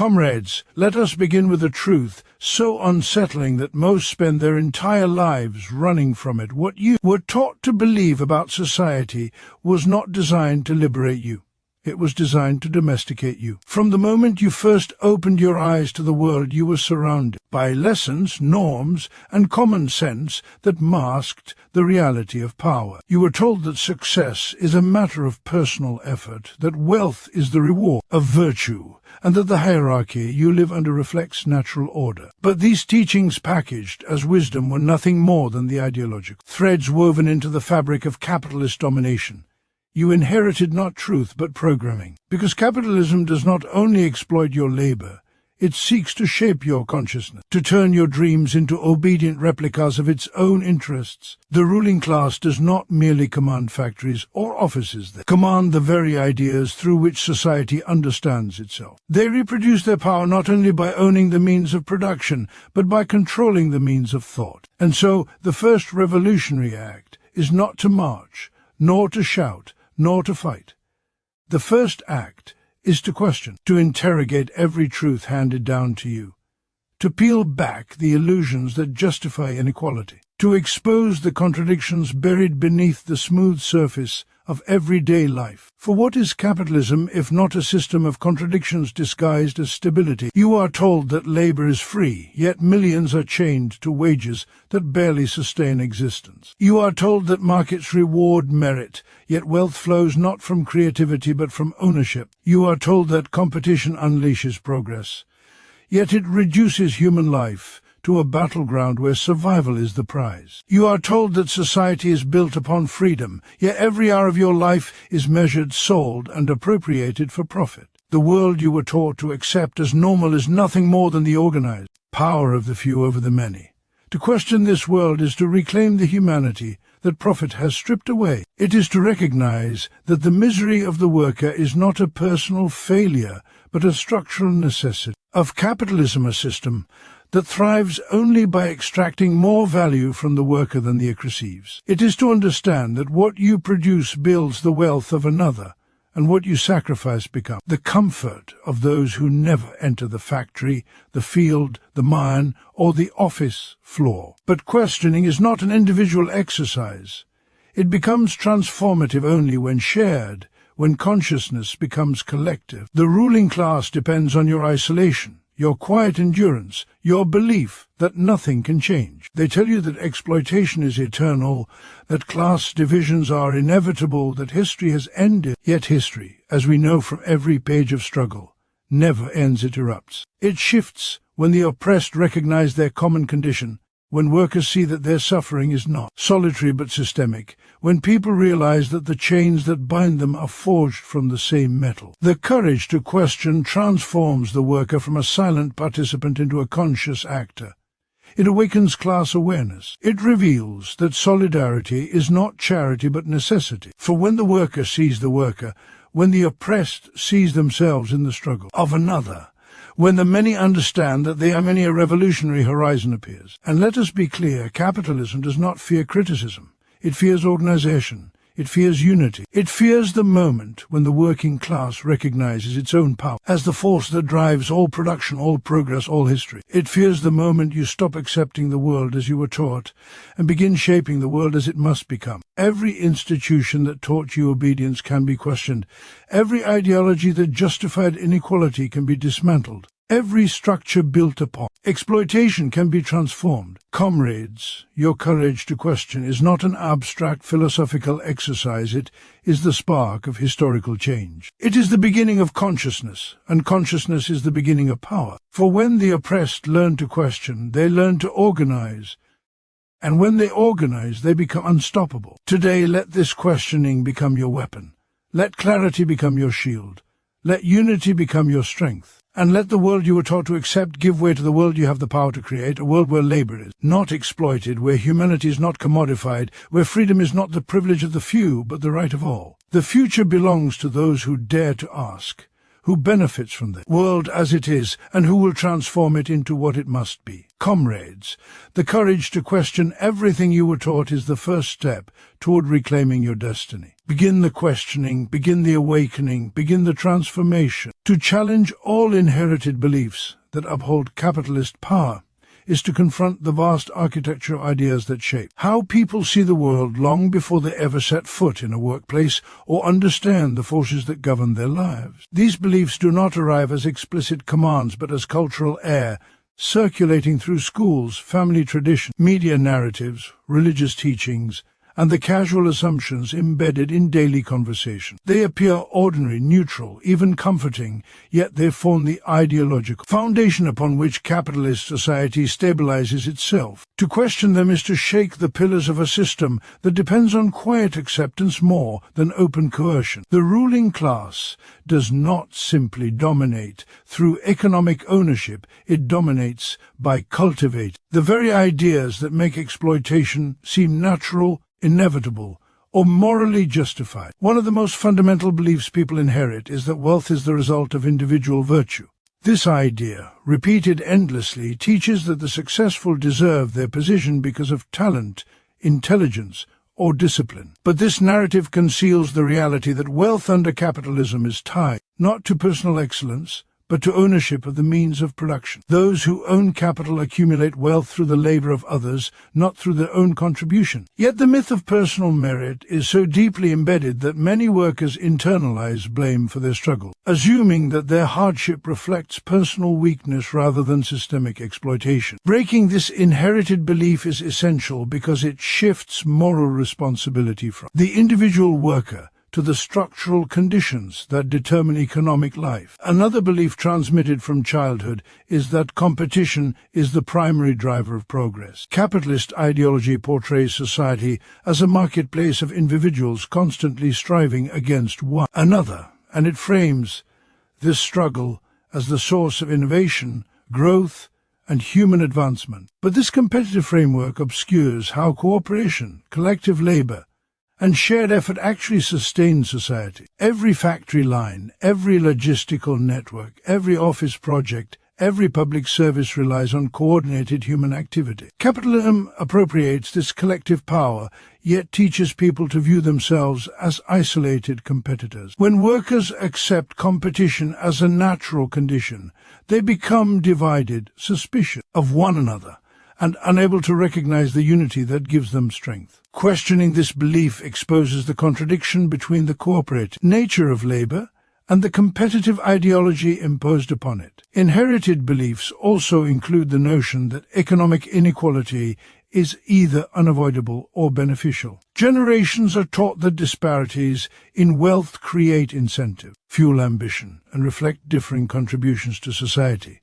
Comrades, let us begin with a truth so unsettling that most spend their entire lives running from it. What you were taught to believe about society was not designed to liberate you. It was designed to domesticate you. From the moment you first opened your eyes to the world, you were surrounded by lessons, norms, and common sense that masked the reality of power. You were told that success is a matter of personal effort, that wealth is the reward of virtue, and that the hierarchy you live under reflects natural order. But these teachings packaged as wisdom were nothing more than the ideological threads woven into the fabric of capitalist domination. You inherited not truth but programming, because capitalism does not only exploit your labor, it seeks to shape your consciousness, to turn your dreams into obedient replicas of its own interests. The ruling class does not merely command factories or offices, they command the very ideas through which society understands itself. They reproduce their power not only by owning the means of production, but by controlling the means of thought. And so the first revolutionary act is not to march, nor to shout, nor to fight. The first act is to question, to interrogate every truth handed down to you, to peel back the illusions that justify inequality, to expose the contradictions buried beneath the smooth surface of everyday life. For what is capitalism if not a system of contradictions disguised as stability? You are told that labor is free, yet millions are chained to wages that barely sustain existence. You are told that markets reward merit, yet wealth flows not from creativity but from ownership. You are told that competition unleashes progress, yet it reduces human life to a battleground where survival is the prize. You are told that society is built upon freedom, yet every hour of your life is measured, sold, and appropriated for profit. The world you were taught to accept as normal is nothing more than the organized power of the few over the many. To question this world is to reclaim the humanity that profit has stripped away. It is to recognize that the misery of the worker is not a personal failure, but a structural necessity. Of capitalism, a system that thrives only by extracting more value from the worker than the worker receives. It is to understand that what you produce builds the wealth of another, and what you sacrifice becomes the comfort of those who never enter the factory, the field, the mine, or the office floor. But questioning is not an individual exercise. It becomes transformative only when shared, when consciousness becomes collective. The ruling class depends on your isolation, your quiet endurance, your belief that nothing can change. They tell you that exploitation is eternal, that class divisions are inevitable, that history has ended. Yet history, as we know from every page of struggle, never ends, it erupts. It shifts when the oppressed recognize their common condition, when workers see that their suffering is not solitary but systemic, when people realize that the chains that bind them are forged from the same metal. The courage to question transforms the worker from a silent participant into a conscious actor. It awakens class awareness. It reveals that solidarity is not charity but necessity. For when the worker sees the worker, when the oppressed sees themselves in the struggle of another, when the many understand that they are many, a revolutionary horizon appears. And let us be clear, capitalism does not fear criticism. It fears organization. It fears unity. It fears the moment when the working class recognizes its own power as the force that drives all production, all progress, all history. It fears the moment you stop accepting the world as you were taught and begin shaping the world as it must become. Every institution that taught you obedience can be questioned. Every ideology that justified inequality can be dismantled. Every structure built upon exploitation can be transformed. Comrades, your courage to question is not an abstract philosophical exercise. It is the spark of historical change. It is the beginning of consciousness, and consciousness is the beginning of power. For when the oppressed learn to question, they learn to organize. And when they organize, they become unstoppable. Today, let this questioning become your weapon. Let clarity become your shield. Let unity become your strength. And let the world you were taught to accept give way to the world you have the power to create, a world where labor is not exploited, where humanity is not commodified, where freedom is not the privilege of the few, but the right of all. The future belongs to those who dare to ask, who benefits from the world as it is, and who will transform it into what it must be. Comrades, the courage to question everything you were taught is the first step toward reclaiming your destiny. Begin the questioning, begin the awakening, begin the transformation. To challenge all inherited beliefs that uphold capitalist power is to confront the vast architecture of ideas that shape how people see the world long before they ever set foot in a workplace or understand the forces that govern their lives. These beliefs do not arrive as explicit commands but as cultural air, circulating through schools, family tradition, media narratives, religious teachings, and the casual assumptions embedded in daily conversation. They appear ordinary, neutral, even comforting, yet they form the ideological foundation upon which capitalist society stabilizes itself. To question them is to shake the pillars of a system that depends on quiet acceptance more than open coercion. The ruling class does not simply dominate through economic ownership, it dominates by cultivating the very ideas that make exploitation seem natural, inevitable, or morally justified. One of the most fundamental beliefs people inherit is that wealth is the result of individual virtue. This idea, repeated endlessly, teaches that the successful deserve their position because of talent, intelligence, or discipline. But this narrative conceals the reality that wealth under capitalism is tied not to personal excellence, but to ownership of the means of production. Those who own capital accumulate wealth through the labor of others, not through their own contribution. Yet the myth of personal merit is so deeply embedded that many workers internalize blame for their struggle, assuming that their hardship reflects personal weakness rather than systemic exploitation. Breaking this inherited belief is essential because it shifts moral responsibility from the individual worker to the structural conditions that determine economic life. Another belief transmitted from childhood is that competition is the primary driver of progress. Capitalist ideology portrays society as a marketplace of individuals constantly striving against one another, and it frames this struggle as the source of innovation, growth, and human advancement. But this competitive framework obscures how cooperation, collective labor, and shared effort actually sustain society. Every factory line, every logistical network, every office project, every public service relies on coordinated human activity. Capitalism appropriates this collective power, yet teaches people to view themselves as isolated competitors. When workers accept competition as a natural condition, they become divided, suspicious of one another, and unable to recognize the unity that gives them strength. Questioning this belief exposes the contradiction between the cooperative nature of labor and the competitive ideology imposed upon it. Inherited beliefs also include the notion that economic inequality is either unavoidable or beneficial. Generations are taught that disparities in wealth create incentive, fuel ambition, and reflect differing contributions to society.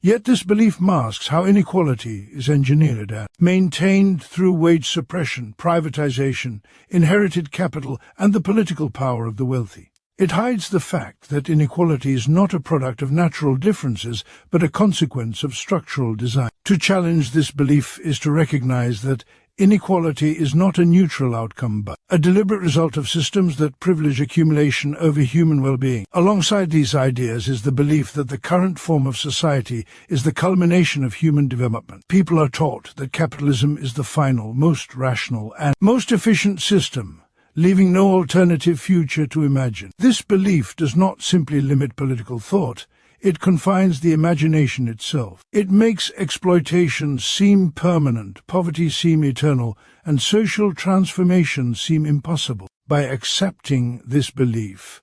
Yet this belief masks how inequality is engineered and maintained through wage suppression, privatization, inherited capital, and the political power of the wealthy. It hides the fact that inequality is not a product of natural differences, but a consequence of structural design. To challenge this belief is to recognize that inequality is not a neutral outcome, but a deliberate result of systems that privilege accumulation over human well-being. Alongside these ideas is the belief that the current form of society is the culmination of human development. People are taught that capitalism is the final, most rational, and most efficient system, leaving no alternative future to imagine. This belief does not simply limit political thought, it confines the imagination itself. It makes exploitation seem permanent, poverty seem eternal, and social transformation seem impossible. By accepting this belief,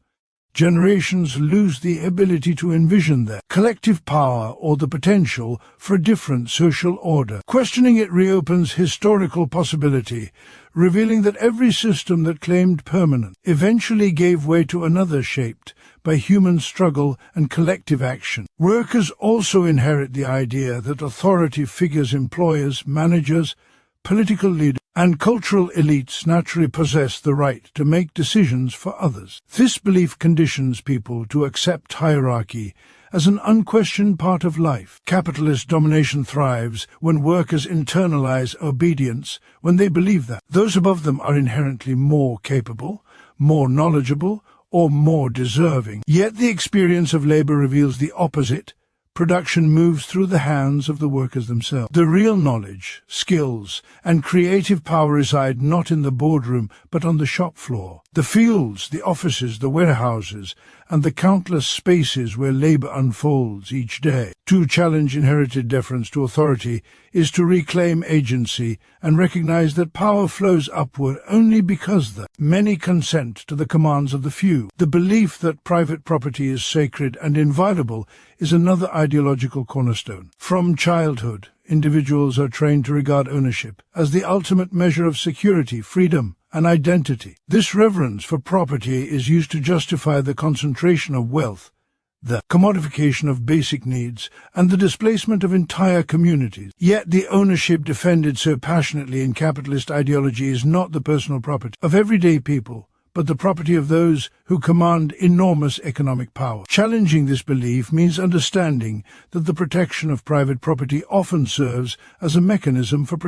generations lose the ability to envision their collective power or the potential for a different social order. Questioning it reopens historical possibility, revealing that every system that claimed permanence eventually gave way to another shaped by human struggle and collective action. Workers also inherit the idea that authority figures, employers, managers, political leaders, and cultural elites naturally possess the right to make decisions for others. This belief conditions people to accept hierarchy as an unquestioned part of life. Capitalist domination thrives when workers internalize obedience, when they believe that those above them are inherently more capable, more knowledgeable, or more deserving. Yet the experience of labor reveals the opposite. production moves through the hands of the workers themselves. The real knowledge, skills, and creative power reside not in the boardroom, but on the shop floor. The fields, the offices, the warehouses, and the countless spaces where labor unfolds each day. To challenge inherited deference to authority is to reclaim agency and recognize that power flows upward only because the many consent to the commands of the few. The belief that private property is sacred and inviolable is another ideological cornerstone. From childhood, individuals are trained to regard ownership as the ultimate measure of security, freedom, and identity. This reverence for property is used to justify the concentration of wealth, the commodification of basic needs, and the displacement of entire communities. Yet the ownership defended so passionately in capitalist ideology is not the personal property of everyday people, but the property of those who command enormous economic power. Challenging this belief means understanding that the protection of private property often serves as a mechanism for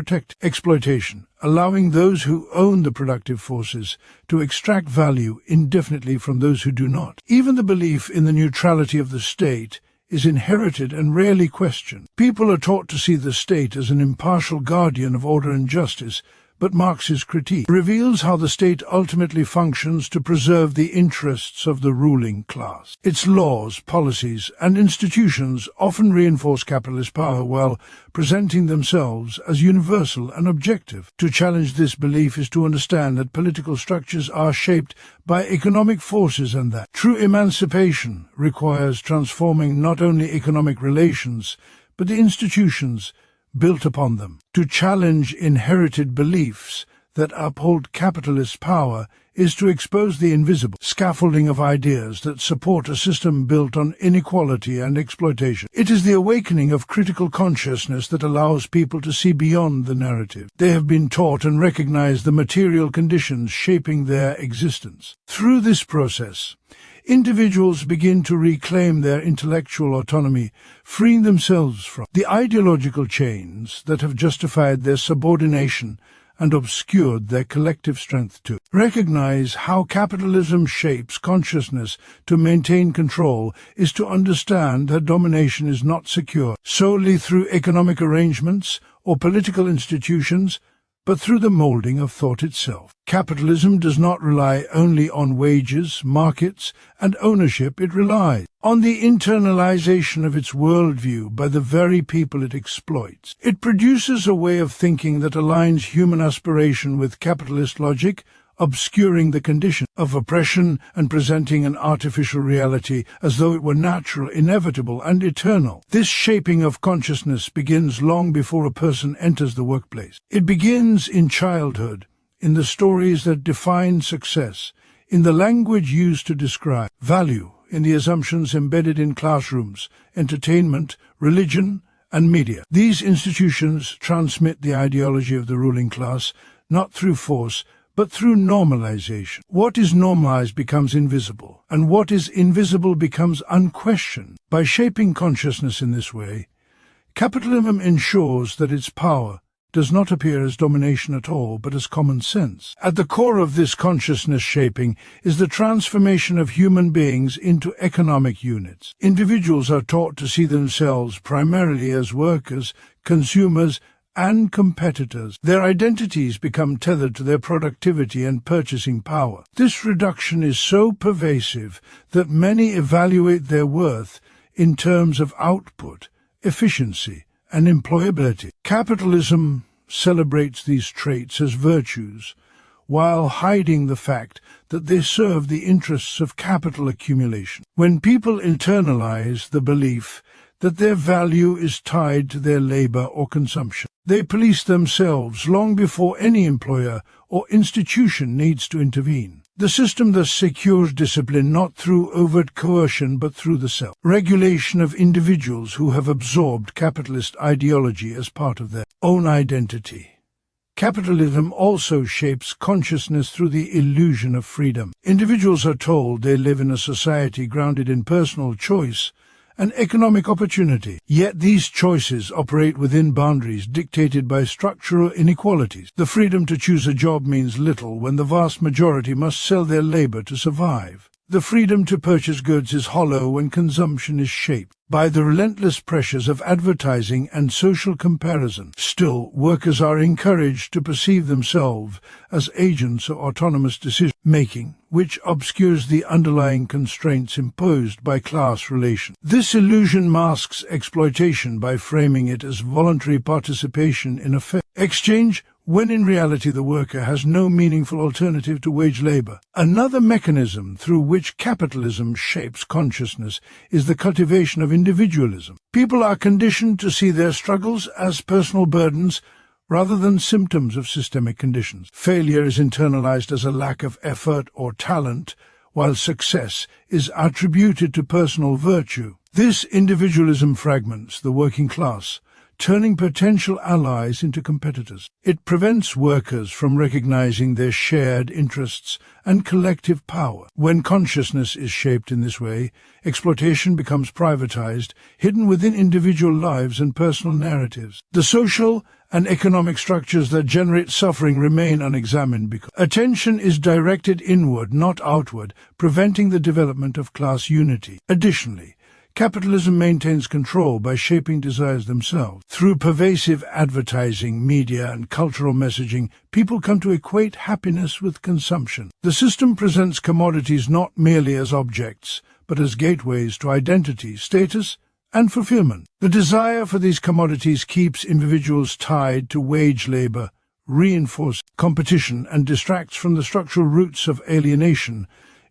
exploitation, allowing those who own the productive forces to extract value indefinitely from those who do not. Even the belief in the neutrality of the state is inherited and rarely questioned. People are taught to see the state as an impartial guardian of order and justice, but Marx's critique reveals how the state ultimately functions to preserve the interests of the ruling class. Its laws, policies, and institutions often reinforce capitalist power while presenting themselves as universal and objective. To challenge this belief is to understand that political structures are shaped by economic forces and that true emancipation requires transforming not only economic relations, but the institutions built upon them. To challenge inherited beliefs that uphold capitalist power is to expose the invisible scaffolding of ideas that support a system built on inequality and exploitation. It is the awakening of critical consciousness that allows people to see beyond the narrative. They have been taught and recognize the material conditions shaping their existence. Through this process, individuals begin to reclaim their intellectual autonomy, freeing themselves from the ideological chains that have justified their subordination and obscured their collective strength. To recognize how capitalism shapes consciousness to maintain control is to understand that domination is not secure solely through economic arrangements or political institutions, but through the molding of thought itself. Capitalism does not rely only on wages, markets, and ownership. It relies on the internalization of its worldview by the very people it exploits. It produces a way of thinking that aligns human aspiration with capitalist logic, obscuring the condition of oppression and presenting an artificial reality as though it were natural, inevitable, and eternal. This shaping of consciousness begins long before a person enters the workplace. It begins in childhood, in the stories that define success, in the language used to describe value, in the assumptions embedded in classrooms, entertainment, religion, and media. These institutions transmit the ideology of the ruling class, not through force, but through normalization. What is normalized becomes invisible, and what is invisible becomes unquestioned. By shaping consciousness in this way, capitalism ensures that its power does not appear as domination at all, but as common sense. At the core of this consciousness shaping is the transformation of human beings into economic units. Individuals are taught to see themselves primarily as workers, consumers, and competitors. Their identities become tethered to their productivity and purchasing power. This reduction is so pervasive that many evaluate their worth in terms of output, efficiency, and employability. Capitalism celebrates these traits as virtues, while hiding the fact that they serve the interests of capital accumulation. When people internalize the belief that their value is tied to their labor or consumption, they police themselves long before any employer or institution needs to intervene. The system thus secures discipline not through overt coercion but through the self-regulation of individuals who have absorbed capitalist ideology as part of their own identity. Capitalism also shapes consciousness through the illusion of freedom. Individuals are told they live in a society grounded in personal choice and economic opportunity. Yet these choices operate within boundaries dictated by structural inequalities. The freedom to choose a job means little when the vast majority must sell their labor to survive. The freedom to purchase goods is hollow when consumption is shaped by the relentless pressures of advertising and social comparison. Still, workers are encouraged to perceive themselves as agents of autonomous decision-making, which obscures the underlying constraints imposed by class relations. This illusion masks exploitation by framing it as voluntary participation in a fair exchange, when in reality the worker has no meaningful alternative to wage labor. Another mechanism through which capitalism shapes consciousness is the cultivation of individualism. People are conditioned to see their struggles as personal burdens rather than symptoms of systemic conditions. Failure is internalized as a lack of effort or talent, while success is attributed to personal virtue. This individualism fragments the working class, turning potential allies into competitors. It prevents workers from recognizing their shared interests and collective power. When consciousness is shaped in this way, exploitation becomes privatized, hidden within individual lives and personal narratives. The social and economic structures that generate suffering remain unexamined because attention is directed inward, not outward, preventing the development of class unity. Additionally, capitalism maintains control by shaping desires themselves. Through pervasive advertising, media, and cultural messaging, people come to equate happiness with consumption. The system presents commodities not merely as objects, but as gateways to identity, status, and fulfillment. The desire for these commodities keeps individuals tied to wage labor, reinforces competition, and distracts from the structural roots of alienation.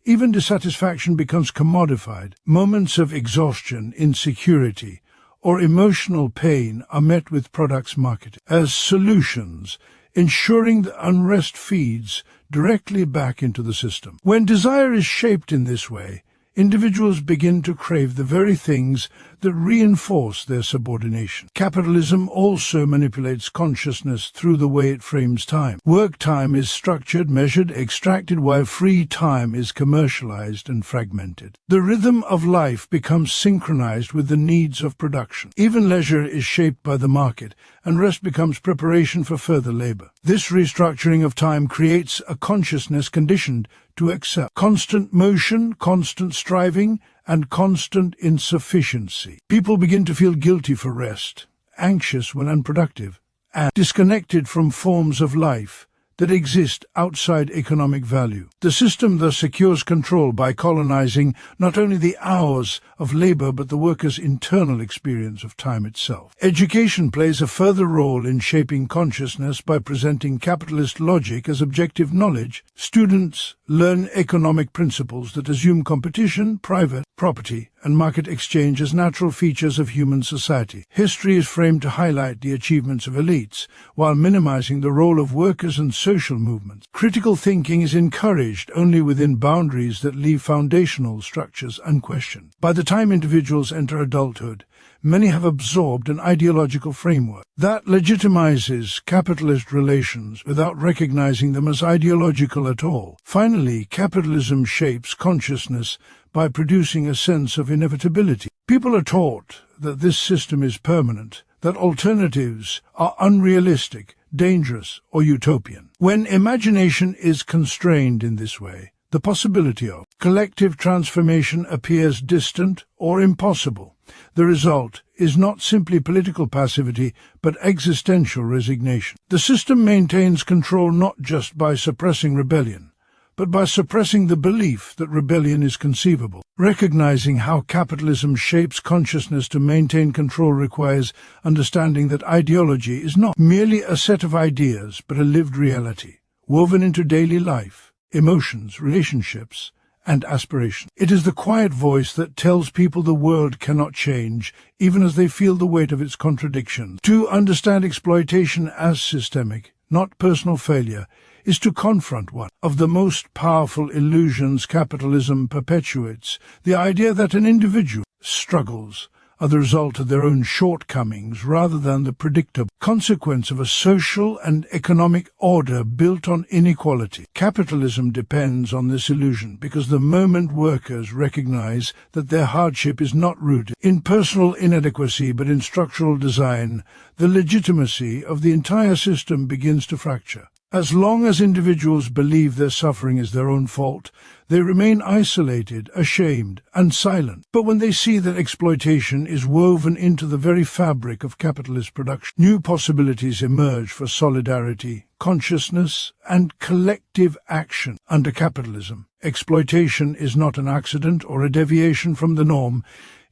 Even dissatisfaction becomes commodified. Moments of exhaustion, insecurity, or emotional pain are met with products marketed as solutions, ensuring the unrest feeds directly back into the system. When desire is shaped in this way, individuals begin to crave the very things that reinforce their subordination. Capitalism also manipulates consciousness through the way it frames time. Work time is structured, measured, extracted, while free time is commercialized and fragmented. The rhythm of life becomes synchronized with the needs of production. Even leisure is shaped by the market, and rest becomes preparation for further labor. This restructuring of time creates a consciousness conditioned to accept constant motion, constant striving, and constant insufficiency. People begin to feel guilty for rest, anxious when unproductive, and disconnected from forms of life that exist outside economic value. The system thus secures control by colonizing not only the hours of labor but the worker's internal experience of time itself. Education plays a further role in shaping consciousness by presenting capitalist logic as objective knowledge. Students learn economic principles that assume competition, private property, and market exchange as natural features of human society. History is framed to highlight the achievements of elites, while minimizing the role of workers and social movements. Critical thinking is encouraged only within boundaries that leave foundational structures unquestioned. By the time individuals enter adulthood, many have absorbed an ideological framework that legitimizes capitalist relations without recognizing them as ideological at all. Finally, capitalism shapes consciousness by producing a sense of inevitability. People are taught that this system is permanent, that alternatives are unrealistic, dangerous, or utopian. When imagination is constrained in this way, the possibility of collective transformation appears distant or impossible. The result is not simply political passivity, but existential resignation. The system maintains control not just by suppressing rebellion, but by suppressing the belief that rebellion is conceivable. Recognizing how capitalism shapes consciousness to maintain control requires understanding that ideology is not merely a set of ideas, but a lived reality, woven into daily life, emotions, relationships, and aspiration. It is the quiet voice that tells people the world cannot change, even as they feel the weight of its contradictions. To understand exploitation as systemic, not personal failure, is to confront one of the most powerful illusions capitalism perpetuates, the idea that an individual's struggles are the result of their own shortcomings rather than the predictable consequence of a social and economic order built on inequality. Capitalism depends on this illusion because the moment workers recognize that their hardship is not rooted in personal inadequacy but in structural design, the legitimacy of the entire system begins to fracture. As long as individuals believe their suffering is their own fault, they remain isolated, ashamed, and silent. But when they see that exploitation is woven into the very fabric of capitalist production, new possibilities emerge for solidarity, consciousness, and collective action. Under capitalism, exploitation is not an accident or a deviation from the norm.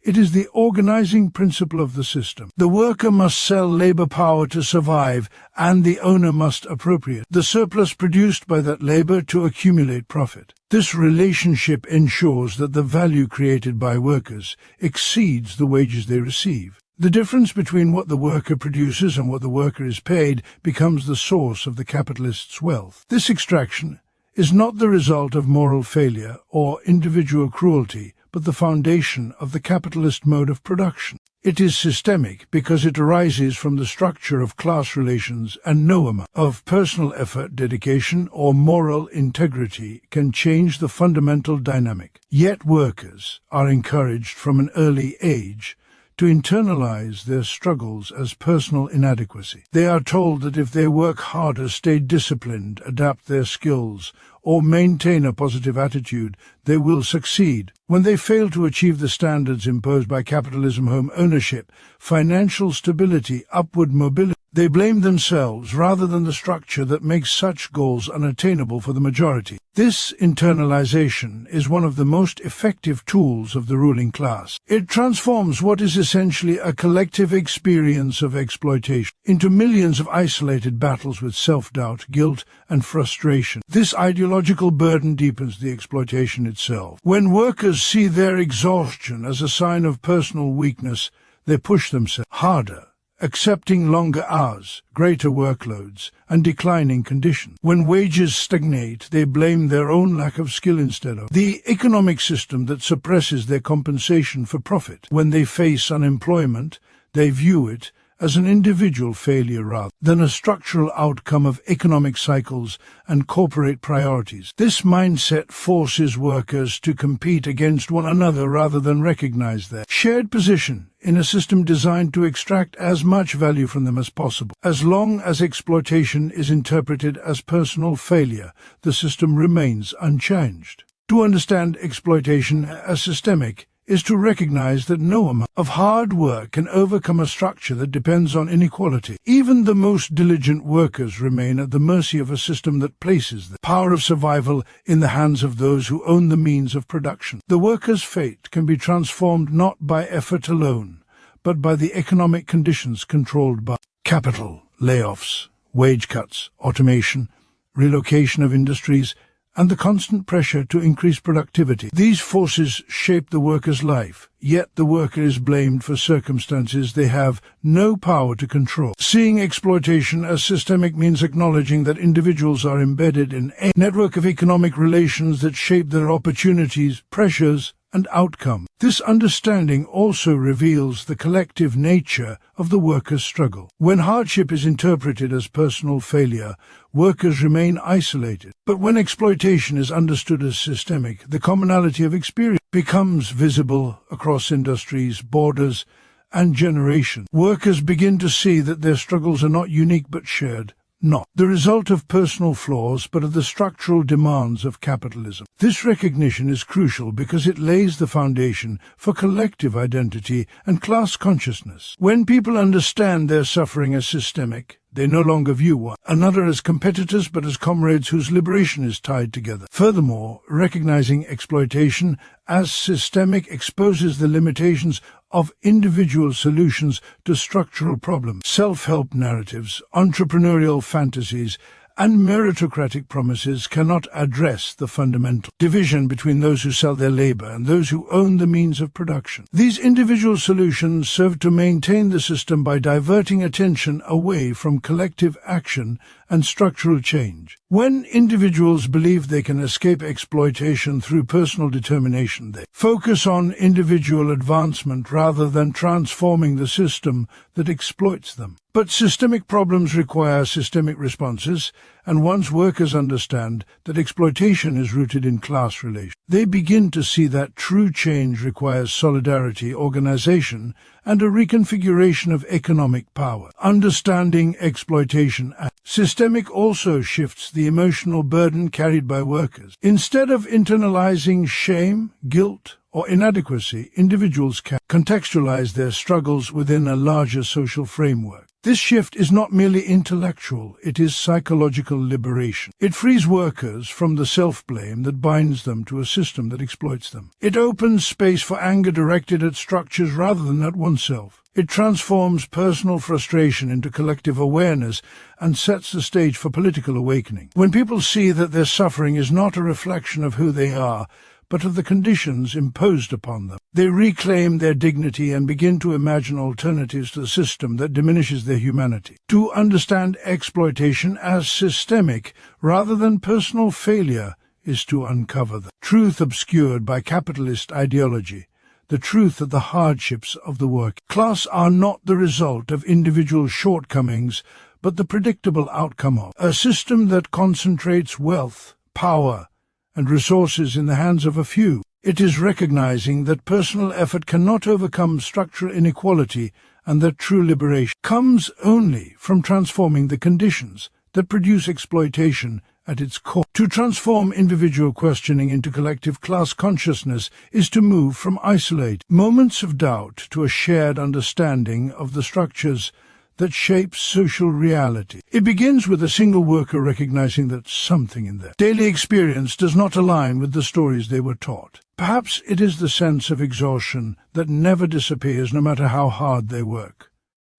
It is the organizing principle of the system. The worker must sell labor power to survive, and the owner must appropriate the surplus produced by that labor to accumulate profit. This relationship ensures that the value created by workers exceeds the wages they receive. The difference between what the worker produces and what the worker is paid becomes the source of the capitalist's wealth. This extraction is not the result of moral failure or individual cruelty, but the foundation of the capitalist mode of production. It is systemic because it arises from the structure of class relations, and no amount of personal effort, dedication, or moral integrity can change the fundamental dynamic. Yet workers are encouraged from an early age to internalize their struggles as personal inadequacy. They are told that if they work harder, stay disciplined, adapt their skills, or maintain a positive attitude, they will succeed. When they fail to achieve the standards imposed by capitalism, home ownership, financial stability, upward mobility, they blame themselves rather than the structure that makes such goals unattainable for the majority. This internalization is one of the most effective tools of the ruling class. It transforms what is essentially a collective experience of exploitation into millions of isolated battles with self-doubt, guilt, and frustration. This ideological burden deepens the exploitation itself. When workers see their exhaustion as a sign of personal weakness, they push themselves harder, accepting longer hours, greater workloads, and declining conditions. When wages stagnate, they blame their own lack of skill instead of the economic system that suppresses their compensation for profit. When they face unemployment, they view it as an individual failure rather than a structural outcome of economic cycles and corporate priorities. This mindset forces workers to compete against one another rather than recognize their shared position in a system designed to extract as much value from them as possible. As long as exploitation is interpreted as personal failure, the system remains unchanged. To understand exploitation as systemic is to recognize that no amount of hard work can overcome a structure that depends on inequality. Even the most diligent workers remain at the mercy of a system that places the power of survival in the hands of those who own the means of production. The worker's fate can be transformed not by effort alone, but by the economic conditions controlled by capital, layoffs, wage cuts, automation, relocation of industries, and the constant pressure to increase productivity. These forces shape the worker's life, yet the worker is blamed for circumstances they have no power to control. Seeing exploitation as systemic means acknowledging that individuals are embedded in a network of economic relations that shape their opportunities, pressures, and outcome. This understanding also reveals the collective nature of the workers' struggle. When hardship is interpreted as personal failure, workers remain isolated. But when exploitation is understood as systemic, the commonality of experience becomes visible across industries, borders, and generations. Workers begin to see that their struggles are not unique but shared, not the result of personal flaws, but of the structural demands of capitalism. This recognition is crucial because it lays the foundation for collective identity and class consciousness. When people understand their suffering as systemic, they no longer view one another as competitors but as comrades whose liberation is tied together. Furthermore, recognizing exploitation as systemic exposes the limitations of individual solutions to structural problems. Self-help narratives, entrepreneurial fantasies, and meritocratic promises cannot address the fundamental division between those who sell their labor and those who own the means of production. These individual solutions serve to maintain the system by diverting attention away from collective action and structural change. When individuals believe they can escape exploitation through personal determination, they focus on individual advancement rather than transforming the system that exploits them. But systemic problems require systemic responses, And once workers understand that exploitation is rooted in class relations, they begin to see that true change requires solidarity, organization, and a reconfiguration of economic power. Understanding exploitation as systemic also shifts the emotional burden carried by workers. Instead of internalizing shame, guilt, or inadequacy, individuals can contextualize their struggles within a larger social framework. This shift is not merely intellectual, it is psychological liberation. It frees workers from the self-blame that binds them to a system that exploits them. It opens space for anger directed at structures rather than at oneself. It transforms personal frustration into collective awareness and sets the stage for political awakening. When people see that their suffering is not a reflection of who they are, but of the conditions imposed upon them, they reclaim their dignity and begin to imagine alternatives to the system that diminishes their humanity. To understand exploitation as systemic rather than personal failure is to uncover the truth obscured by capitalist ideology, the truth of the hardships of the working class are not the result of individual shortcomings, but the predictable outcome of a system that concentrates wealth, power, and resources in the hands of a few. It is recognizing that personal effort cannot overcome structural inequality and that true liberation comes only from transforming the conditions that produce exploitation at its core. To transform individual questioning into collective class consciousness is to move from isolated moments of doubt to a shared understanding of the structures that shapes social reality. It begins with a single worker recognizing that something in their daily experience does not align with the stories they were taught. Perhaps it is the sense of exhaustion that never disappears no matter how hard they work,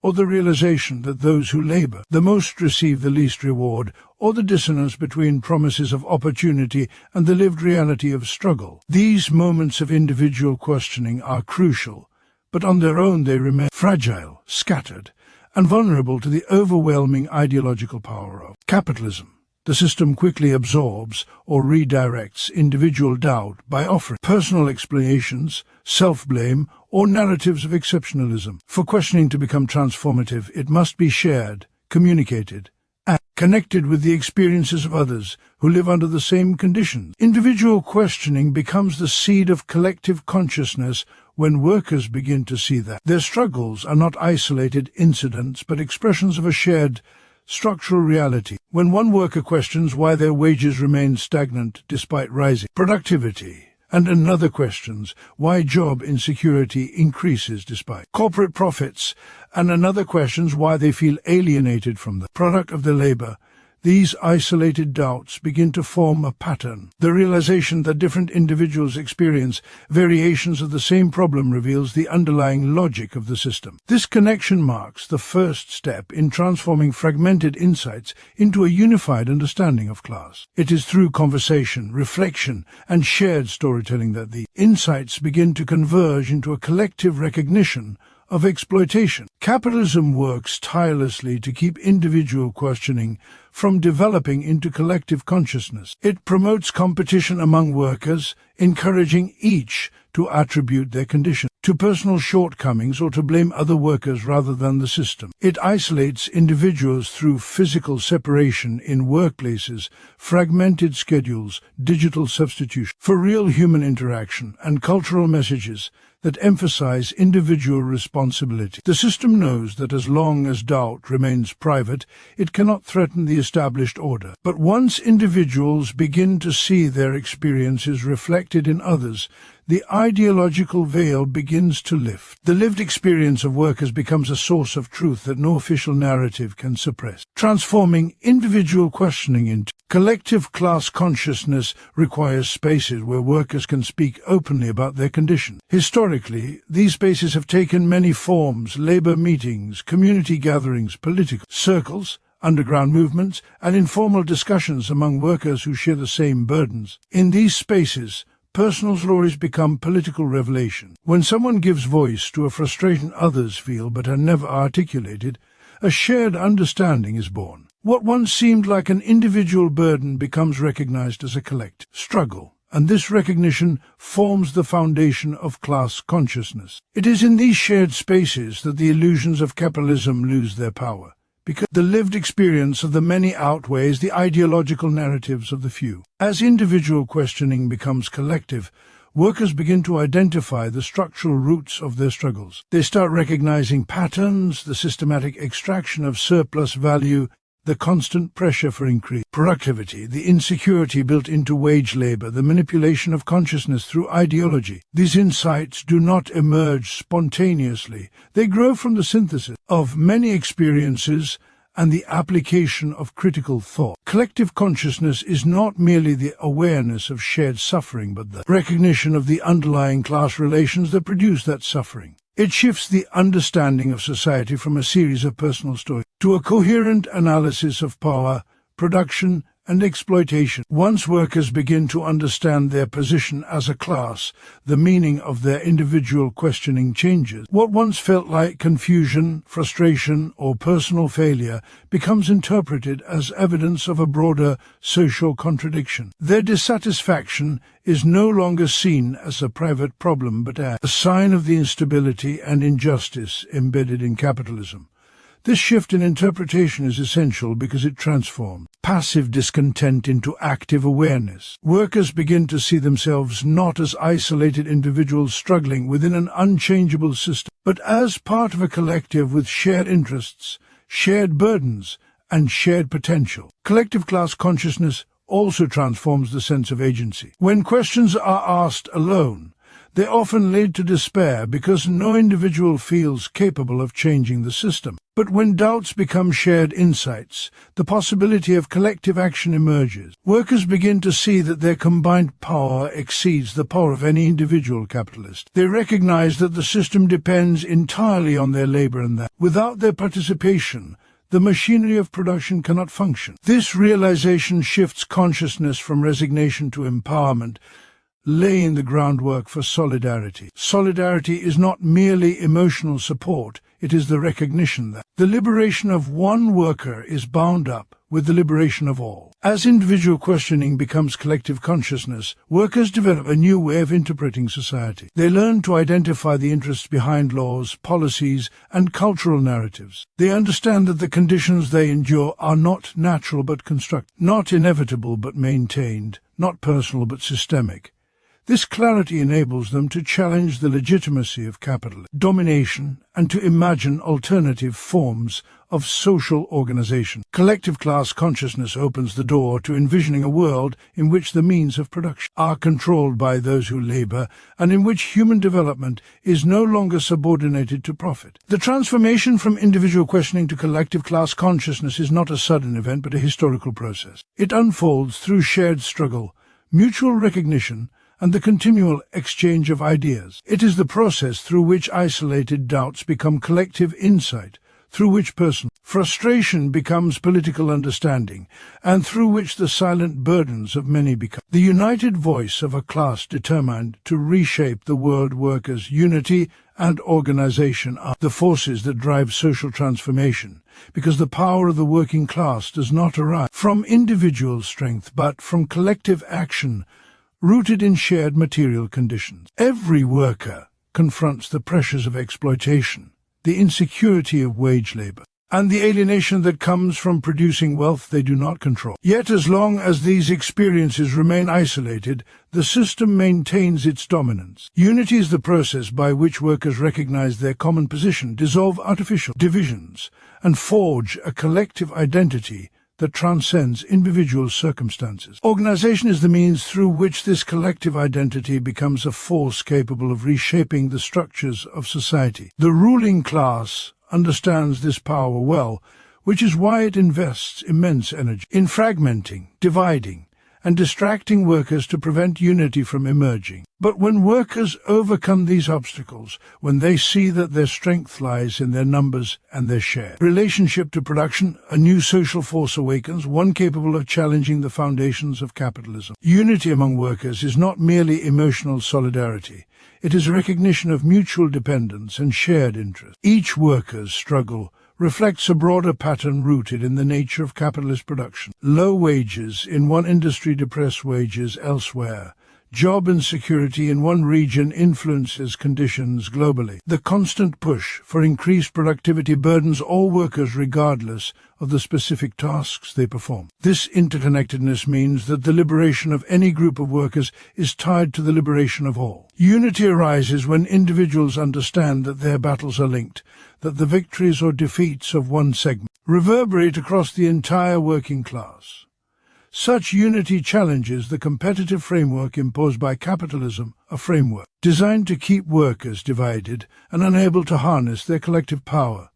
or the realization that those who labor the most receive the least reward, or the dissonance between promises of opportunity and the lived reality of struggle. These moments of individual questioning are crucial, but on their own they remain fragile, scattered, and vulnerable to the overwhelming ideological power of capitalism. The system quickly absorbs or redirects individual doubt by offering personal explanations, self-blame, or narratives of exceptionalism. For questioning to become transformative, it must be shared, communicated, and connected with the experiences of others who live under the same conditions. Individual questioning becomes the seed of collective consciousness when workers begin to see that their struggles are not isolated incidents but expressions of a shared structural reality. When one worker questions why their wages remain stagnant despite rising productivity, and another questions why job insecurity increases despite corporate profits, and another questions why they feel alienated from the product of their labor, these isolated doubts begin to form a pattern. The realization that different individuals experience variations of the same problem reveals the underlying logic of the system. This connection marks the first step in transforming fragmented insights into a unified understanding of class. It is through conversation, reflection, and shared storytelling that the insights begin to converge into a collective recognition of exploitation. Capitalism works tirelessly to keep individual questioning from developing into collective consciousness. It promotes competition among workers, encouraging each to attribute their condition to personal shortcomings or to blame other workers rather than the system. It isolates individuals through physical separation in workplaces, fragmented schedules, digital substitution for real human interaction, and cultural messages that emphasize individual responsibility. The system knows that as long as doubt remains private, it cannot threaten the established order. But once individuals begin to see their experiences reflected in others, the ideological veil begins to lift. The lived experience of workers becomes a source of truth that no official narrative can suppress. Transforming individual questioning into collective class consciousness requires spaces where workers can speak openly about their condition. Historically, these spaces have taken many forms: labor meetings, community gatherings, political circles, underground movements, and informal discussions among workers who share the same burdens. In these spaces, personal stories become political revelation. When someone gives voice to a frustration others feel but are never articulated, a shared understanding is born. What once seemed like an individual burden becomes recognized as a collective struggle, and this recognition forms the foundation of class consciousness. It is in these shared spaces that the illusions of capitalism lose their power. because the lived experience of the many outweighs the ideological narratives of the few. As individual questioning becomes collective, workers begin to identify the structural roots of their struggles. They start recognizing patterns, the systematic extraction of surplus value, the constant pressure for increased productivity, the insecurity built into wage labor, the manipulation of consciousness through ideology. These insights do not emerge spontaneously. They grow from the synthesis of many experiences and the application of critical thought. Collective consciousness is not merely the awareness of shared suffering, but the recognition of the underlying class relations that produce that suffering. It shifts the understanding of society from a series of personal stories to a coherent analysis of power, production, and exploitation. Once workers begin to understand their position as a class, the meaning of their individual questioning changes. What once felt like confusion, frustration, or personal failure becomes interpreted as evidence of a broader social contradiction. Their dissatisfaction is no longer seen as a private problem, but as a sign of the instability and injustice embedded in capitalism. This shift in interpretation is essential because it transforms passive discontent into active awareness. Workers begin to see themselves not as isolated individuals struggling within an unchangeable system, but as part of a collective with shared interests, shared burdens, and shared potential. Collective class consciousness also transforms the sense of agency. When questions are asked alone, they often lead to despair because no individual feels capable of changing the system. But when doubts become shared insights, the possibility of collective action emerges. Workers begin to see that their combined power exceeds the power of any individual capitalist. They recognize that the system depends entirely on their labor and that, without their participation, the machinery of production cannot function. This realization shifts consciousness from resignation to empowerment, laying the groundwork for solidarity. Solidarity is not merely emotional support, it is the recognition that the liberation of one worker is bound up with the liberation of all. As individual questioning becomes collective consciousness, workers develop a new way of interpreting society. They learn to identify the interests behind laws, policies, and cultural narratives. They understand that the conditions they endure are not natural but constructed, not inevitable but maintained, not personal but systemic. This clarity enables them to challenge the legitimacy of capital domination and to imagine alternative forms of social organization. Collective class consciousness opens the door to envisioning a world in which the means of production are controlled by those who labor and in which human development is no longer subordinated to profit. The transformation from individual questioning to collective class consciousness is not a sudden event but a historical process. It unfolds through shared struggle, mutual recognition, and the continual exchange of ideas. It is the process through which isolated doubts become collective insight, through which personal frustration becomes political understanding, and through which the silent burdens of many become the united voice of a class determined to reshape the world. Workers' unity and organization are the forces that drive social transformation, because the power of the working class does not arise from individual strength but from collective action rooted in shared material conditions. Every worker confronts the pressures of exploitation, the insecurity of wage labor, and the alienation that comes from producing wealth they do not control. Yet as long as these experiences remain isolated, the system maintains its dominance. Unity is the process by which workers recognize their common position, dissolve artificial divisions, and forge a collective identity that transcends individual circumstances. Organization is the means through which this collective identity becomes a force capable of reshaping the structures of society. The ruling class understands this power well, which is why it invests immense energy in fragmenting, dividing, and distracting workers to prevent unity from emerging. But when workers overcome these obstacles, when they see that their strength lies in their numbers and their shared relationship to production, a new social force awakens, one capable of challenging the foundations of capitalism. Unity among workers is not merely emotional solidarity. It is a recognition of mutual dependence and shared interest. Each worker's struggle reflects a broader pattern rooted in the nature of capitalist production. Low wages in one industry depress wages elsewhere, Job insecurity in one region influences conditions globally. The constant push for increased productivity burdens all workers regardless of the specific tasks they perform. This interconnectedness means that the liberation of any group of workers is tied to the liberation of all. Unity arises when individuals understand that their battles are linked, that the victories or defeats of one segment reverberate across the entire working class. Such unity challenges the competitive framework imposed by capitalism, a framework designed to keep workers divided and unable to harness their collective power.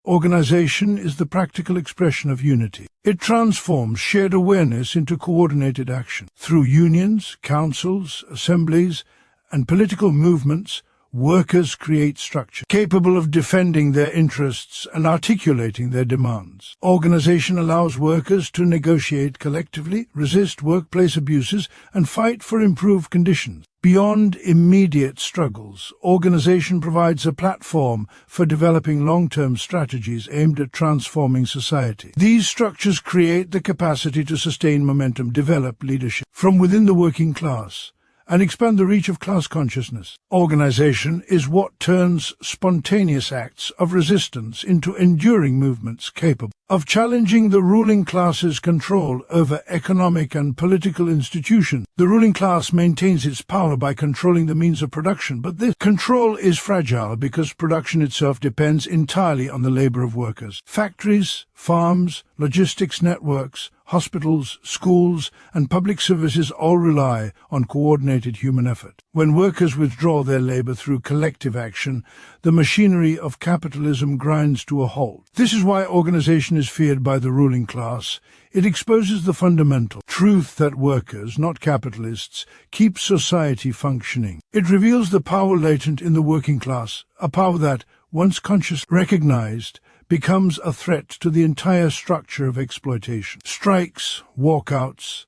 Organization is the practical expression of unity. It transforms shared awareness into coordinated action. Through unions, councils, assemblies, and political movements, workers create structure capable of defending their interests and articulating their demands. Organization allows workers to negotiate collectively, resist workplace abuses, and fight for improved conditions. Beyond immediate struggles, organization provides a platform for developing long-term strategies aimed at transforming society. These structures create the capacity to sustain momentum, develop leadership from within the working class, and expand the reach of class consciousness. Organization is what turns spontaneous acts of resistance into enduring movements capable of challenging the ruling class's control over economic and political institutions. The ruling class maintains its power by controlling the means of production, but this control is fragile because production itself depends entirely on the labor of workers. Factories, farms, logistics networks, hospitals, schools, and public services all rely on coordinated human effort. When workers withdraw their labor through collective action, the machinery of capitalism grinds to a halt. This is why organization is feared by the ruling class. It exposes the fundamental truth that workers, not capitalists, keep society functioning. It reveals the power latent in the working class, a power that, once consciously recognized, becomes a threat to the entire structure of exploitation. Strikes, walkouts,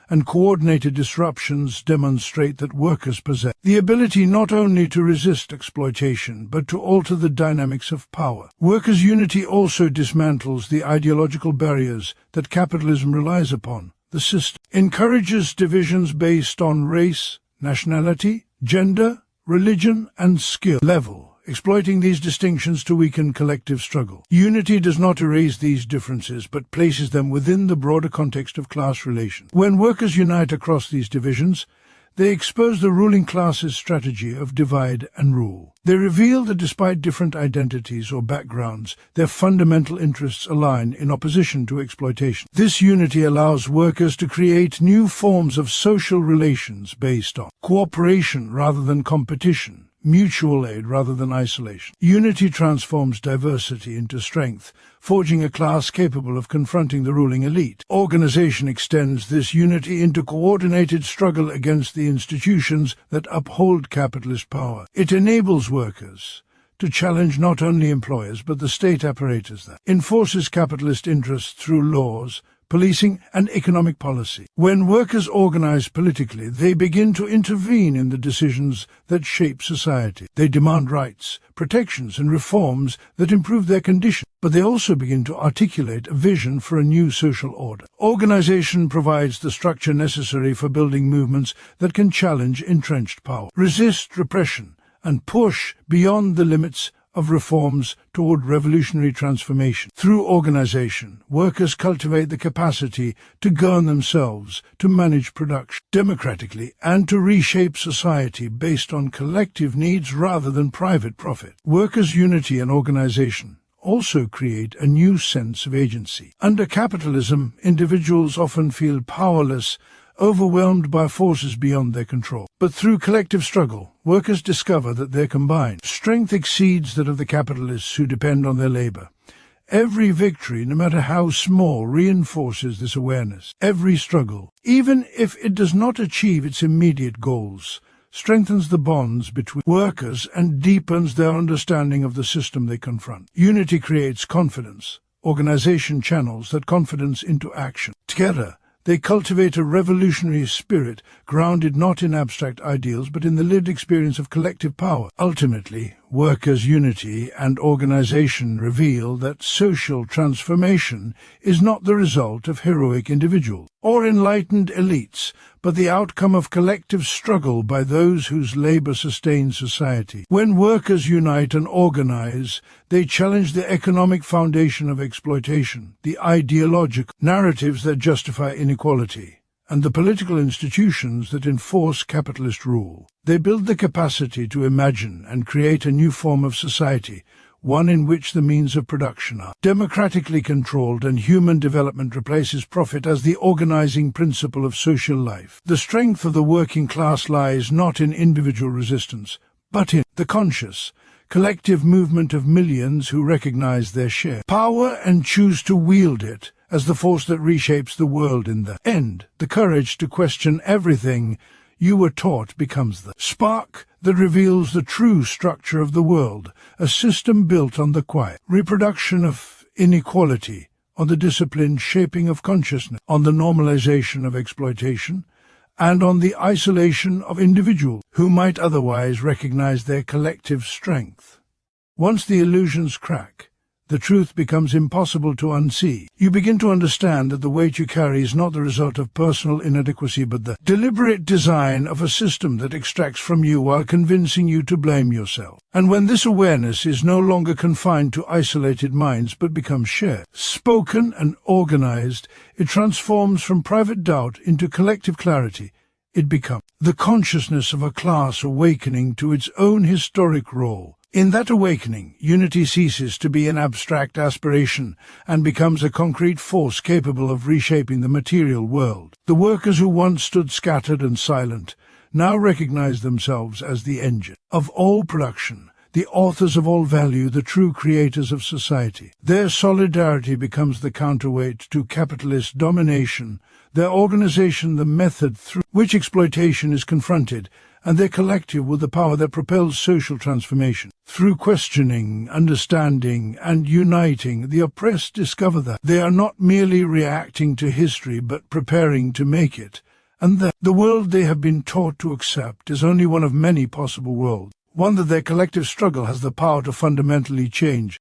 and coordinated disruptions demonstrate that workers possess the ability not only to resist exploitation, but to alter the dynamics of power. Workers' unity also dismantles the ideological barriers that capitalism relies upon. The system encourages divisions based on race, nationality, gender, religion, and skill level, exploiting these distinctions to weaken collective struggle. Unity does not erase these differences, but places them within the broader context of class relations. When workers unite across these divisions, they expose the ruling class's strategy of divide and rule. They reveal that despite different identities or backgrounds, their fundamental interests align in opposition to exploitation. This unity allows workers to create new forms of social relations based on cooperation rather than competition, mutual aid rather than isolation. Unity transforms diversity into strength, forging a class capable of confronting the ruling elite. Organization extends this unity into coordinated struggle against the institutions that uphold capitalist power. It enables workers to challenge not only employers but the state apparatus that enforces capitalist interests through laws, policing, and economic policy. When workers organize politically, they begin to intervene in the decisions that shape society. They demand rights, protections, and reforms that improve their condition, but they also begin to articulate a vision for a new social order. Organization provides the structure necessary for building movements that can challenge entrenched power, resist repression, and push beyond the limits of reforms toward revolutionary transformation. Through organization, workers cultivate the capacity to govern themselves, to manage production democratically, and to reshape society based on collective needs rather than private profit. Workers' unity and organization also create a new sense of agency. Under capitalism, individuals often feel powerless, overwhelmed by forces beyond their control. But through collective struggle, workers discover that their combined strength exceeds that of the capitalists who depend on their labor. Every victory, no matter how small, reinforces this awareness. Every struggle, even if it does not achieve its immediate goals, strengthens the bonds between workers and deepens their understanding of the system they confront. Unity creates confidence. Organization channels that confidence into action. Together, they cultivate a revolutionary spirit grounded not in abstract ideals but in the lived experience of collective power. Ultimately, Workers' unity and organization reveal that social transformation is not the result of heroic individuals or enlightened elites, but the outcome of collective struggle by those whose labor sustains society. When workers unite and organize, they challenge the economic foundation of exploitation, the ideological narratives that justify inequality, and the political institutions that enforce capitalist rule. They build the capacity to imagine and create a new form of society, one in which the means of production are democratically controlled and human development replaces profit as the organizing principle of social life. The strength of the working class lies not in individual resistance, but in the conscious, collective movement of millions who recognize their share power and choose to wield it as the force that reshapes the world. In the end, the courage to question everything you were taught becomes the spark that reveals the true structure of the world, a system built on the quiet reproduction of inequality, on the disciplined shaping of consciousness, on the normalization of exploitation, and on the isolation of individuals who might otherwise recognize their collective strength. Once the illusions crack, the truth becomes impossible to unsee. You begin to understand that the weight you carry is not the result of personal inadequacy but the deliberate design of a system that extracts from you while convincing you to blame yourself. And when this awareness is no longer confined to isolated minds but becomes shared, spoken and organized, it transforms from private doubt into collective clarity. It becomes the consciousness of a class awakening to its own historic role. In that awakening, unity ceases to be an abstract aspiration and becomes a concrete force capable of reshaping the material world. The workers who once stood scattered and silent now recognize themselves as the engine of all production, the authors of all value, the true creators of society. Their solidarity becomes the counterweight to capitalist domination, their organization the method through which exploitation is confronted, and their collective with the power that propels social transformation. Through questioning, understanding, and uniting, the oppressed discover that they are not merely reacting to history but preparing to make it, and that the world they have been taught to accept is only one of many possible worlds, one that their collective struggle has the power to fundamentally change.